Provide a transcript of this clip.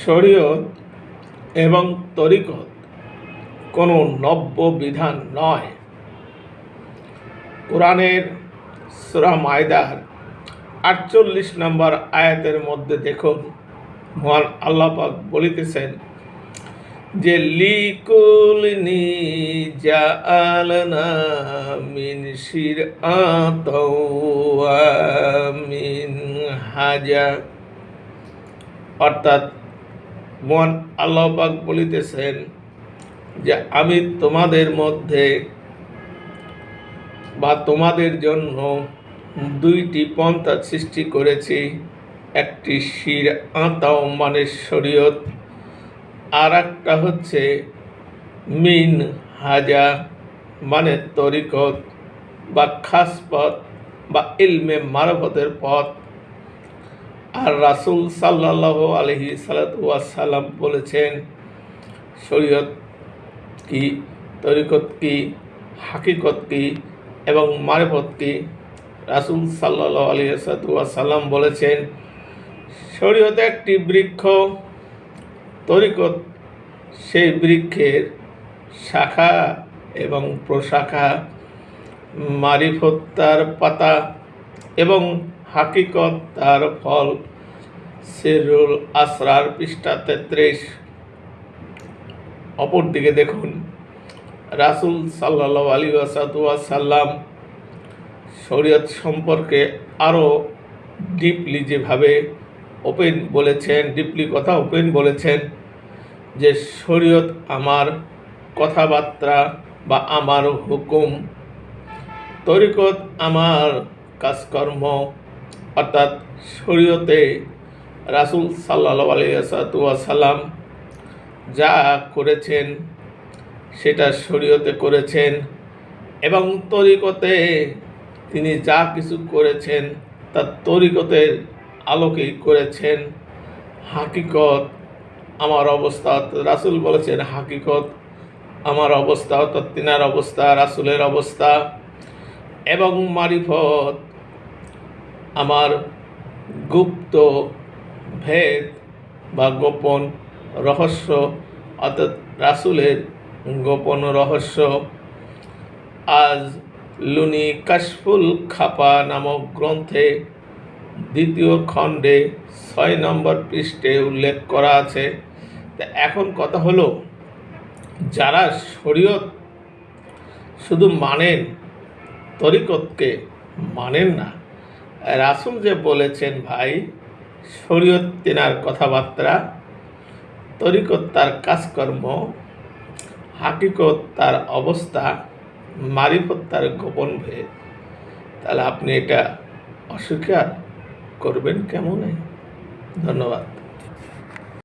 শরীয়ত এবং তরিকত কোনো নব্য বিধান নয়। কোরআনের সূরা মায়দার ৪৮ নম্বর আয়াতের মধ্যে দেখুন, মহান আল্লাহ পাক বলিতেছেন যে লিকুলনি জাআলনা মিন শিরআতাও ওয়া মিন হাজা, অর্থাৎ মহান আল্লাহ পাক বলিতেছেন যে আমি তোমাদের মধ্যে বা তোমাদের জন্য দুইটি পন্থা সৃষ্টি করেছি, একটি শিরআতাও মানে শরীয়ত, আর একটা হচ্ছে মিন হাজা মানে তরিকত বা খাস পথ বা ইলমে মারফতের পথ। আর রাসূল সাল্লাল্লাহু আলাইহি সাল্লাম বলেছেন শরীয়ত কি, তরিকত কি, হাকিকত কি এবং মারফত কি। রাসূল সাল্লাল্লাহু আলাইহি সাল্লাম বলেছেন শরীয়ত একটি বৃক্ষ, তরিকত সেই বৃক্ষের শাখা এবং প্রশাখা, মারিফত তার পাতা এবং হাকিকত তার ফল। সিরুল আসরার পৃষ্ঠা ৩৩। অপরদিকে দেখুন, রাসূল সাল্লাল্লাহু আলাইহি ওয়াসাল্লাম শরীয়ত সম্পর্কে আরও ডিপলি যেভাবে ওপেন বলেছেন যে শরীয়ত আমার কথাবার্তা বা আমার হুকুম, তরিকত আমার কাজকর্ম। অর্থাৎ শরীয়তে রাসূল সাল্লাল্লাহু আলাইহি ওয়াসাল্লাম যা করেছেন সেটা শরীয়তে করেছেন, এবং তরিকতে তিনি যা কিছু করেছেন তা তরিকতের আলোকেই করেছেন। হাকিকত আমার অবস্থা, রাসূল বলেছেন হাকিকত আমার অবস্থা, অর্থাৎ তিনার অবস্থা, রাসূলের অবস্থা, এবং মারিফত আমার গুপ্ত ভেদ বা গোপন রহস্য, অর্থাৎ রাসূলের গোপন রহস্য। আজ লুনি কাশফুল খাপা নামক গ্রন্থে ২য় খণ্ডে ৬ নম্বর পৃষ্ঠে উল্লেখ করা আছে। তা এখন কথা হলো, যারা শরীয়ত শুধু মানেন, তরিকতকে মানেন না, রাসূল যে বলেছেন ভাই শরীয়ত তিনার কথাবার্তা, তরিকত তার কাজকর্ম, হাকিকত তার অবস্থা, মারিফত তার গোপন ভেদ, তাহলে আপনি এটা অস্বীকার করবেন কেমনে? ধন্যবাদ।